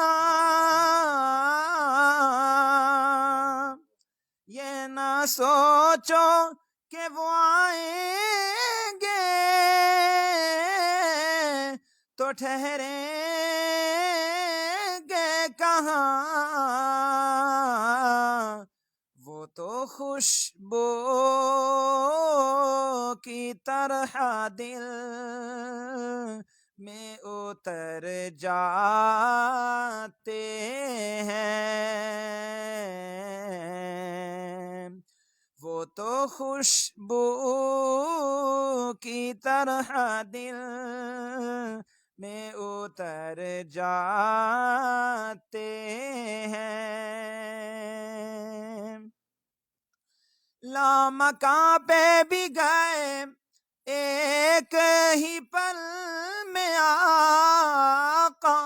یہ نہ سوچو کہ وہ آئیں گے تو ٹھہریں گے کہاں. وہ تو خوشبو کی طرح دل میں اتر جاتے ہیں. وہ تو خوشبو کی طرح دل میں اتر جاتے ہیں. لامکاں پہ بھی گئے ایک ہی پل میں آقا،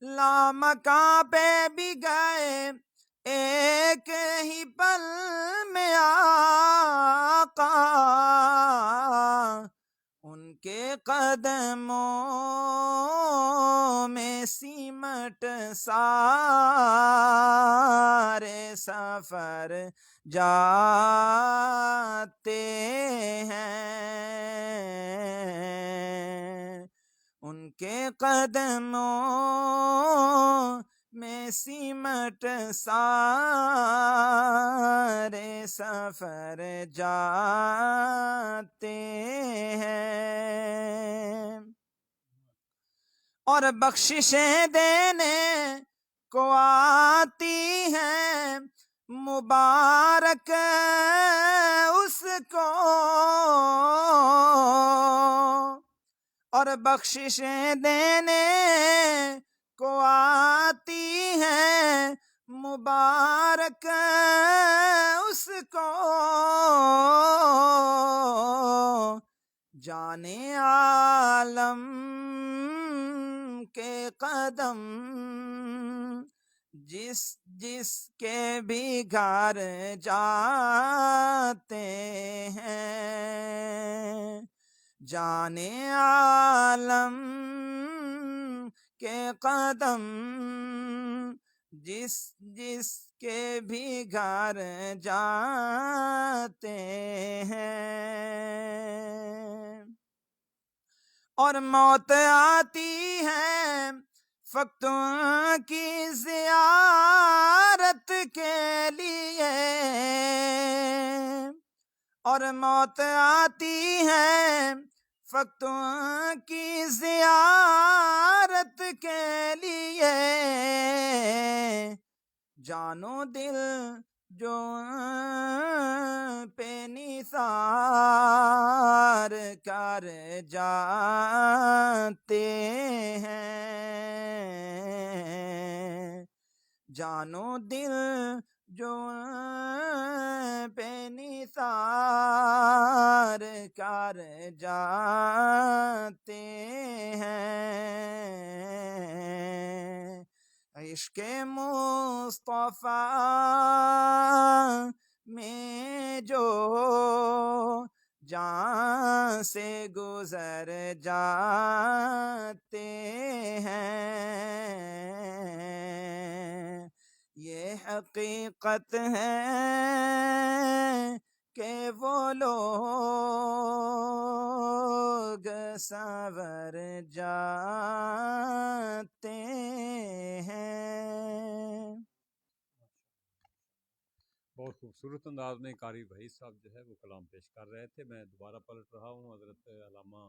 لامکاں پہ بھی گئے ایک ہی پل میں آقا. ان کے قدموں میں سمٹ سارے سفر جاتے ہیں. ان کے قدموں میں سمٹ سارے سفر جاتے ہیں. اور بخششیں دینے کو آتی ہیں مبارک اس کو، اور بخششیں دینے کو آتی ہیں مبارک اس کو. جانے عالم کے قدم جس جس کے بھی گھر جاتے ہیں. جانے عالم کے قدم جس جس کے بھی گھر جاتے ہیں. اور موت آتی ہے فقطوں کی زیارت کے لیے، اور موت آتی ہے فقطوں کی زیارت کے لیے. جانو دل جو پہ نثار کر جاتے ہیں، جانو دل جو پہ نثار کر جاتے ہیں، عشق مصطفیٰ میں جو جان سے گزر جاتے ہیں، یہ حقیقت ہے کہ وہ لوگ سنور جاتے ہیں۔ بہت خوبصورت انداز میں قاری بھائی صاحب جو ہے وہ کلام پیش کر رہے تھے۔ میں دوبارہ پلٹ رہا ہوں حضرت علامہ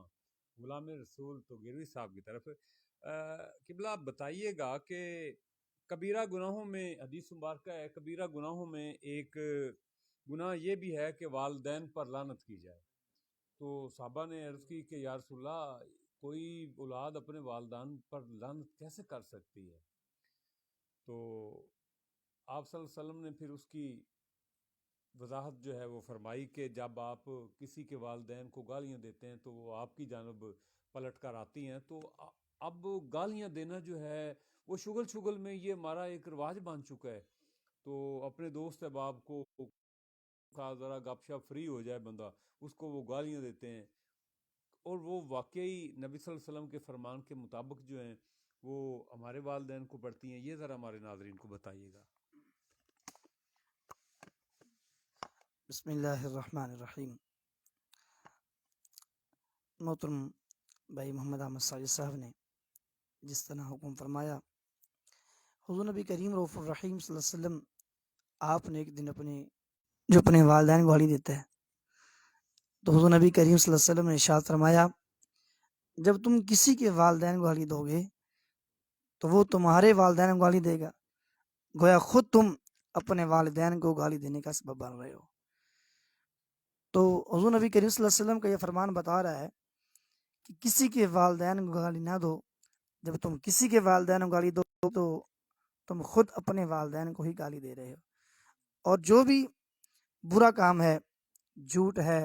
غلام رسول توگیروی صاحب کی طرف۔ قبلہ آپ بتائیے گا کہ کبیرہ گناہوں میں حدیث مبارکہ ہے، کبیرہ گناہوں میں ایک گناہ یہ بھی ہے کہ والدین پر لعنت کی جائے، تو صحابہ نے عرض کی کہ یا رسول اللہ کوئی اولاد اپنے والدین پر لعنت کیسے کر سکتی ہے؟ تو آپ صلی اللہ علیہ وسلم نے پھر اس کی وضاحت جو ہے وہ فرمائی کہ جب آپ کسی کے والدین کو گالیاں دیتے ہیں تو وہ آپ کی جانب پلٹ کر آتی ہیں، تو اب گالیاں دینا جو ہے وہ شغل شغل میں یہ ہمارا ایک رواج بن چکا ہے، تو اپنے دوست احباب کو ذرا گپ شپ فری ہو جائے بندہ، اس کو وہ گالیاں دیتے ہیں، اور وہ واقعی نبی صلی اللہ علیہ وسلم کے فرمان کے مطابق جو ہیں وہ ہمارے والدین کو پڑتی ہیں؟ یہ ذرا ہمارے ناظرین کو بتائیے گا۔ بسم اللہ الرحمن الرحیم۔ محترم بھائی محمد احمد ساجد صاحب نے جس طرح حکم فرمایا، حضور نبی کریم رؤوف الرحیم صلی اللہ علیہ وسلم آپ نے ایک دن اپنے والدین کو گالی دیتا ہے، تو حضور نبی کریم صلی اللہ علیہ وسلم نے ارشاد فرمایا جب تم کسی کے والدین کو گالی دو گے تو وہ تمہارے والدین کو گالی دے گا، گویا خود تم اپنے والدین کو گالی دینے کا سبب بن رہے ہو۔ تو حضور نبی کریم صلی اللہ علیہ وسلم کا یہ فرمان بتا رہا ہے کہ کسی کے والدین کو گالی نہ دو، جب تم کسی کے والدین کو گالی دو تو تم خود اپنے والدین کو ہی گالی دے رہے ہو۔ اور جو بھی برا کام ہے، جھوٹ ہے،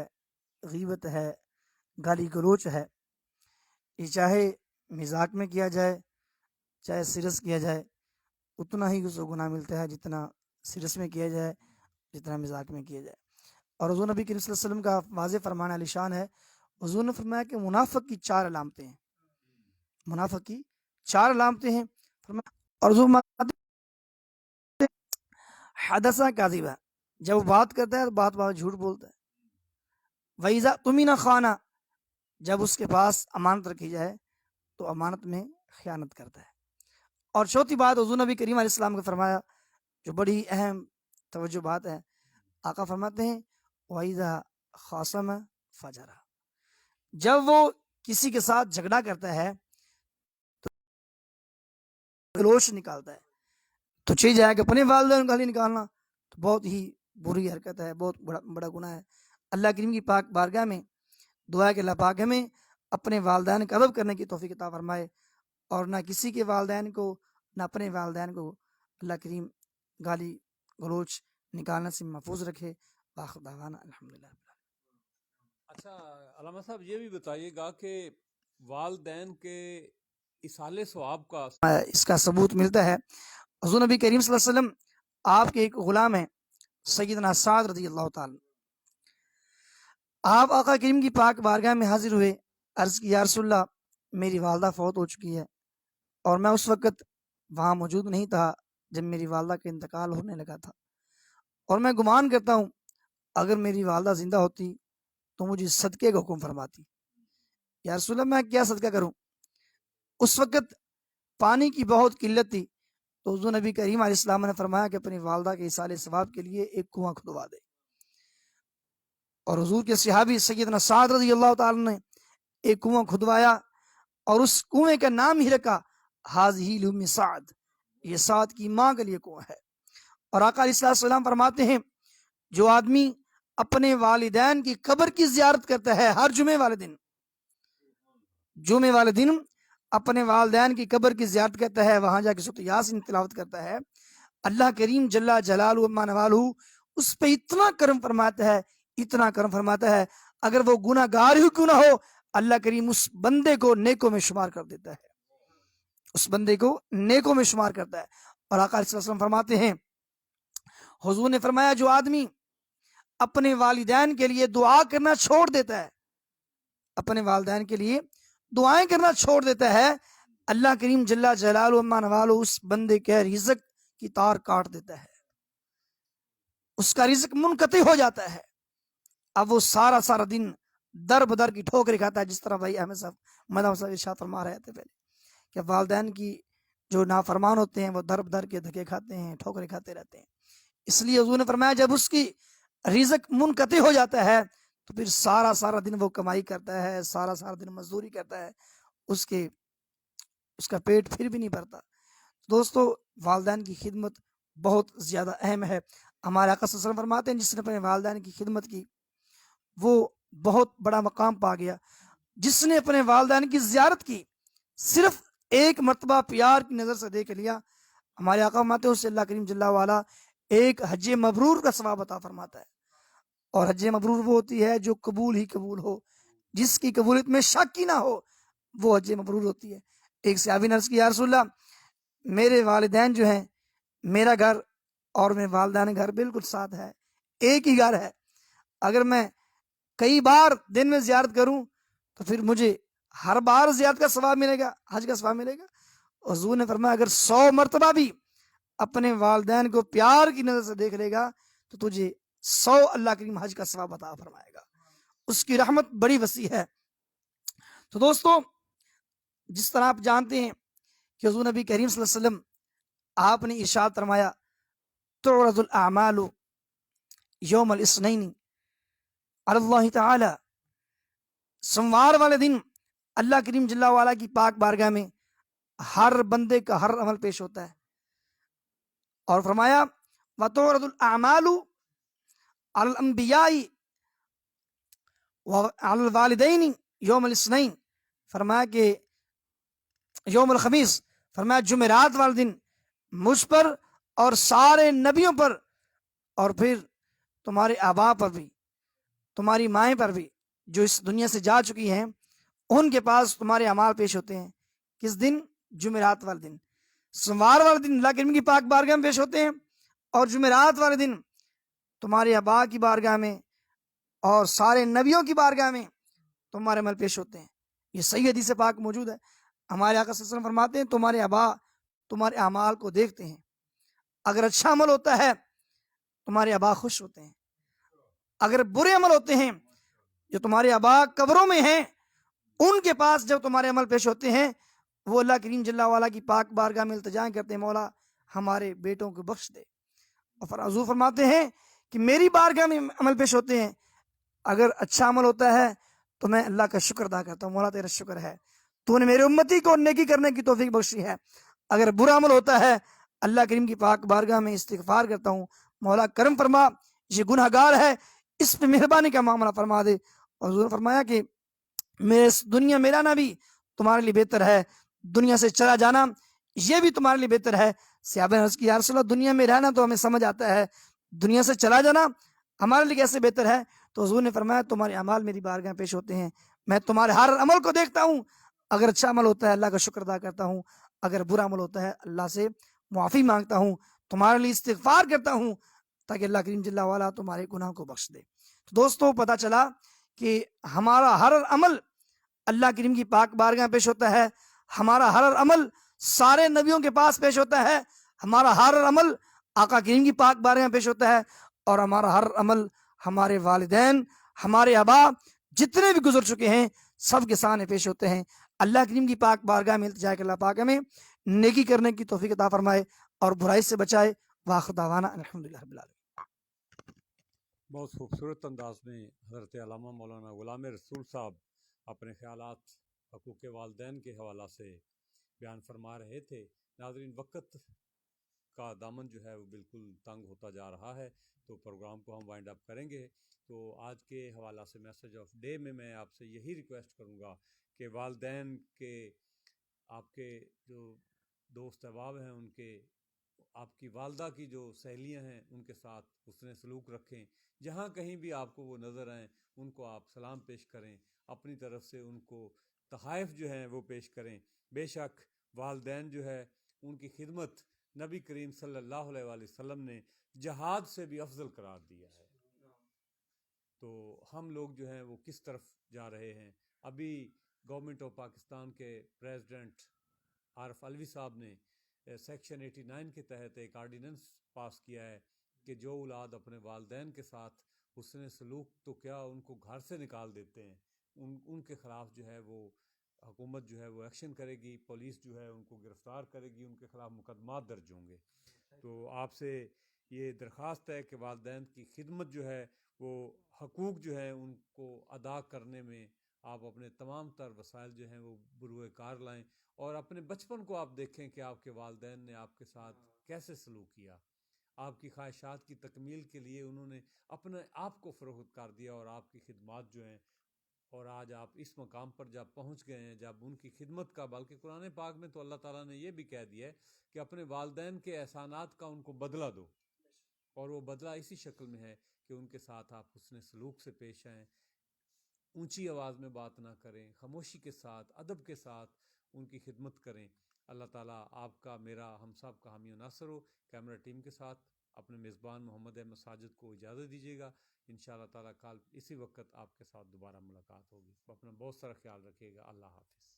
غیبت ہے، گالی گلوچ ہے، یہ چاہے مذاق میں کیا جائے چاہے سیریس کیا جائے، اتنا ہی اس کو گناہ ملتا ہے جتنا سیریس میں کیا جائے، جتنا مذاق میں کیا جائے۔ اور حضور نبی کریم صلی اللہ علیہ وسلم کا واضح فرمان علی شان ہے، حضور نے فرمایا کہ منافق کی 4 علامتیں ہیں، منافق کی 4 علامتیں ہیں اور حضور حدثہ کاذبہ، جب وہ بات کرتا ہے تو بات جھوٹ بولتا ہے، وَإِذَا اؤْتُمِنَ خَانَ، جب اس کے پاس امانت رکھی جائے تو امانت میں خیانت کرتا ہے۔ اور چوتھی بات حضور نبی کریم علیہ السلام کا فرمایا جو بڑی اہم توجہ بات ہے، آقا فرماتے ہیں وَإِذَا خَاصَمَ فَجَرَ، جب وہ کسی کے ساتھ جھگڑا کرتا ہے تو گلوچ نکالتا ہے، تو چاہیے جائے کہ اپنے والدین کو گالی نکالنا تو بہت ہی بری حرکت ہے، بہت بڑا گناہ ہے۔ اللہ کریم کی پاک بارگاہ میں دعا ہے کہ اللہ پاک ہمیں اپنے والدین کا ادب کرنے کی توفیق عطا فرمائے، اور نہ کسی کے والدین کو نہ اپنے والدین کو اللہ کریم گالی گلوچ نکالنے سے محفوظ رکھے۔ باخر دعوانا الحمدللہ۔ اچھا علامہ صاحب یہ بھی بتائیے گا کہ والدین کے اصالِ ثواب کا اس کا ثبوت ملتا ہے، حضور نبی کریم صلی اللہ علیہ وسلم آپ کے ایک غلام ہیں سیدنا سعد رضی اللہ تعالی، آپ آقا کریم کی پاک بارگاہ میں حاضر ہوئے، عرض کی یا رسول اللہ میری والدہ فوت ہو چکی ہے اور میں اس وقت وہاں موجود نہیں تھا جب میری والدہ کا انتقال ہونے لگا تھا، اور میں گمان کرتا ہوں اگر میری والدہ زندہ ہوتی تو مجھے صدقے کا حکم فرماتی۔ یا رسول اللہ میں کیا صدقہ کروں؟ اس وقت پانی کی بہت قلت تھی، تو حضور نبی کریم علیہ السلام نے فرمایا کہ اپنی والدہ کے ایصال ثواب کے لیے ایک کنواں کھدوا دے، اور حضور کے صحابی سیدنا سعد رضی اللہ تعالی نے ایک کنواں کھدوایا اور اس کنویں کا نام ہی رکھا حاذہ لأم سعد، یہ سعد کی ماں کے لیے کنواں ہے۔ اور آقا علیہ السلام فرماتے ہیں جو آدمی اپنے والدین کی قبر کی زیارت کرتا ہے ہر جمعے والے دن اپنے والدین کی قبر کی زیارت کرتا ہے، وہاں جا کے سورۃ یاسین تلاوت کرتا ہے، اللہ کریم جل جلالہ و نوالہ اس پہ اتنا کرم فرماتا ہے اگر وہ گناہ گار ہی کیوں نہ ہو، اللہ کریم اس بندے کو نیکوں میں شمار کر دیتا ہے، اور آقا علیہ السلام فرماتے ہیں، حضور نے فرمایا جو آدمی اپنے والدین کے لیے دعا کرنا چھوڑ دیتا ہے، اپنے والدین کے لیے دعائیں کرنا چھوڑ دیتا ہے، اللہ کریم جل جلالہ و نوالہ اس بندے کے رزق کی تار کاٹ دیتا ہے، اس کا رزق منقطع ہو جاتا ہے، اب وہ سارا دن در بدر کی ٹھوکریں کھاتا ہے، جس طرح بھائی احمد صاحب ارشاد فرما رہے تھے پہلے کہ والدین کی جو نافرمان ہوتے ہیں وہ در بدر کے دھکے کھاتے ہیں، ٹھوکریں کھاتے رہتے ہیں، اس لیے حضور نے فرمایا جب اس کی رزق منقطع ہو جاتا ہے تو پھر سارا دن وہ کمائی کرتا ہے، سارا دن مزدوری کرتا ہے، اس کا پیٹ پھر بھی نہیں بھرتا۔ دوستو والدین کی خدمت بہت زیادہ اہم ہے، ہمارے آقا صلی اللہ علیہ وسلم فرماتے ہیں جس نے اپنے والدین کی خدمت کی وہ بہت بڑا مقام پا گیا، جس نے اپنے والدین کی زیارت کی صرف ایک مرتبہ پیار کی نظر سے دیکھ لیا، ہمارے آقا فرماتے ہیں اس سے اللہ کریم جل وعلا ایک حج مبرور کا ثواب عطا فرماتا ہے، اور حج مبرور وہ ہوتی ہے جو قبول ہی قبول ہو، جس کی قبولیت میں شک ہی نہ ہو، وہ حج مبرور ہوتی ہے۔ ایک صحابی نے عرض کی یا رسول اللہ میرے والدین جو ہیں، میرا گھر اور میرے والدین گھر بالکل ساتھ ہے، ایک ہی گھر ہے، اگر میں کئی بار دن میں زیارت کروں تو پھر مجھے ہر بار زیارت کا ثواب ملے گا، حج کا ثواب ملے گا؟ حضور نے فرمایا اگر 100 مرتبہ بھی اپنے والدین کو پیار کی نظر سے دیکھ لے گا تو تجھے 100 اللہ کریم حج کا ثواب عطا فرمائے گا، اس کی رحمت بڑی وسیع ہے۔ تو دوستو جس طرح آپ جانتے ہیں کہ حضور نبی کریم صلی اللہ علیہ وسلم آپ نے ارشاد فرمایا تعرض الاعمال یوم الاثنین علی اللہ تعالی، سوموار والے دن اللہ کریم جل وعلا کی پاک بارگاہ میں ہر بندے کا ہر عمل پیش ہوتا ہے، اور فرمایا وتعرض الاعمال علی الانبیاء وعلی الوالدین یوم الاثنین، فرمایا کہ یوم الخمیس، فرمایا جمعرات والے دن مجھ پر اور سارے نبیوں پر، اور پھر تمہارے آبا پر بھی، تمہاری مائیں پر بھی جو اس دنیا سے جا چکی ہیں، ان کے پاس تمہارے اعمال پیش ہوتے ہیں۔ کس دن؟ جمعرات والے دن، سوموار والے دن اللہ کریم کی پاک بارگاہ میں پیش ہوتے ہیں، اور جمعرات والے دن تمہارے آبا کی بارگاہ میں اور سارے نبیوں کی بارگاہ میں تمہارے عمل پیش ہوتے ہیں۔ یہ صحیح حدیث پاک موجود ہے، ہمارے آقا صلی اللہ علیہ وسلم فرماتے ہیں تمہارے آبا تمہارے اعمال کو دیکھتے ہیں، اگر اچھا عمل ہوتا ہے تمہارے آبا خوش ہوتے ہیں، اگر برے عمل ہوتے ہیں جو تمہارے آبا قبروں میں ہیں ان کے پاس جب تمہارے عمل پیش ہوتے ہیں وہ اللہ کریم جل وعلا کی پاک بارگاہ میں التجا کرتے ہیں مولا ہمارے بیٹوں کو بخش دے، اور حضور فرماتے ہیں کہ میری بارگاہ میں عمل پیش ہوتے ہیں، اگر اچھا عمل ہوتا ہے تو میں اللہ کا شکر ادا کرتا ہوں، مولا تیرا شکر ہے تو نے میرے امتی کو نیکی کرنے کی توفیق بخشی ہے، اگر برا عمل ہوتا ہے اللہ کریم کی پاک بارگاہ میں استغفار کرتا ہوں، مولا کرم فرما یہ گناہ گار ہے، اس پہ مہربانی کا معاملہ فرما دے۔ اور حضور نے فرمایا کہ میرے دنیا میں رہنا بھی تمہارے لیے بہتر ہے، دنیا سے چلا جانا یہ بھی تمہارے لیے بہتر ہے۔ صحابہ نے عرض کی یا رسول اللہ دنیا میں رہنا تو ہمیں سمجھ آتا ہے، دنیا سے چلا جانا ہمارے لیے کیسے بہتر ہے؟ تو حضور نے فرمایا تمہارے اعمال میری بارگاہ پیش ہوتے ہیں، میں تمہارے ہر عمل کو دیکھتا ہوں، اگر اچھا عمل ہوتا ہے اللہ کا شکر ادا کرتا ہوں، اگر برا عمل ہوتا ہے اللہ سے معافی مانگتا ہوں، تمہارے لیے استغفار کرتا ہوں تاکہ اللہ کریم جل وعلا تمہارے گناہ کو بخش دے۔ تو دوستو پتہ چلا کہ ہمارا ہر عمل اللہ کریم کی پاک بارگاہ پیش ہوتا ہے، ہمارا ہر عمل سارے نبیوں کے پاس پیش ہوتا ہے، ہمارا ہر عمل آقا کریم کی پاک بارگاہ پیش ہوتا ہے، اور ہمارا ہر عمل ہمارے والدین ہمارے آبا جتنے بھی گزر چکے ہیں سب کے سامنے پیش ہوتے ہیں۔ اللہ کریم کی پاک بارگاہ میں التجا کہ اللہ پاک ہمیں نیکی کرنے کی توفیق عطا فرمائے اور برائی سے بچائے۔ وآخر دعوانا الحمدللہ رب العالمین۔ بہت خوبصورت انداز میں حضرت علامہ مولانا غلام رسول صاحب اپنے خیالات حقوق والدین کے حوالہ سے بیان فرما رہے تھے۔ ناظرین وقت کا دامن جو ہے وہ بالکل تنگ ہوتا جا رہا ہے، تو پروگرام کو ہم وائنڈ اپ کریں گے۔ تو آج کے حوالہ سے میسج آف ڈے میں آپ سے یہی ریکویسٹ کروں گا کہ والدین کے، آپ کے جو دوست احباب ہیں ان کے، آپ کی والدہ کی جو سہیلیاں ہیں ان کے ساتھ حسن سلوک رکھیں، جہاں کہیں بھی آپ کو وہ نظر آئیں ان کو آپ سلام پیش کریں، اپنی طرف سے ان کو تحائف جو ہیں وہ پیش کریں۔ بے شک والدین جو ہے ان کی خدمت نبی کریم صلی اللہ علیہ وآلہ وسلم نے جہاد سے بھی افضل قرار دیا ہے۔ تو ہم لوگ جو ہیں وہ کس طرف جا رہے ہیں؟ ابھی گورنمنٹ آف پاکستان کے پریزیڈنٹ عارف علوی صاحب نے سیکشن 89 کے تحت ایک آرڈیننس پاس کیا ہے کہ جو اولاد اپنے والدین کے ساتھ حسن سلوک تو کیا ان کو گھر سے نکال دیتے ہیں، ان کے خلاف جو ہے وہ حکومت جو ہے وہ ایکشن کرے گی، پولیس جو ہے ان کو گرفتار کرے گی، ان کے خلاف مقدمات درج ہوں گے۔ تو آپ سے یہ درخواست ہے کہ والدین کی خدمت جو ہے وہ حقوق جو ہیں ان کو ادا کرنے میں آپ اپنے تمام تر وسائل جو ہیں وہ بروئے کار لائیں، اور اپنے بچپن کو آپ دیکھیں کہ آپ کے والدین نے آپ کے ساتھ کیسے سلوک کیا، آپ کی خواہشات کی تکمیل کے لیے انہوں نے اپنے آپ کو فروخت کر دیا اور آپ کی خدمات جو ہیں، اور آج آپ اس مقام پر جب پہنچ گئے ہیں جب ان کی خدمت کا، بلکہ قرآن پاک میں تو اللہ تعالیٰ نے یہ بھی کہہ دیا ہے کہ اپنے والدین کے احسانات کا ان کو بدلہ دو، اور وہ بدلہ اسی شکل میں ہے کہ ان کے ساتھ آپ حسن سلوک سے پیش آئیں، اونچی آواز میں بات نہ کریں، خاموشی کے ساتھ، ادب کے ساتھ ان کی خدمت کریں۔ اللہ تعالیٰ آپ کا، میرا، ہم سب کا حامی و ناصر ہو۔ کیمرہ ٹیم کے ساتھ اپنے میزبان محمد احمد ساجد کو اجازت دیجیے گا۔ انشاءاللہ تعالیٰ کل اسی وقت آپ کے ساتھ دوبارہ ملاقات ہوگی۔ اپنا بہت سارا خیال رکھیے گا۔ اللہ حافظ۔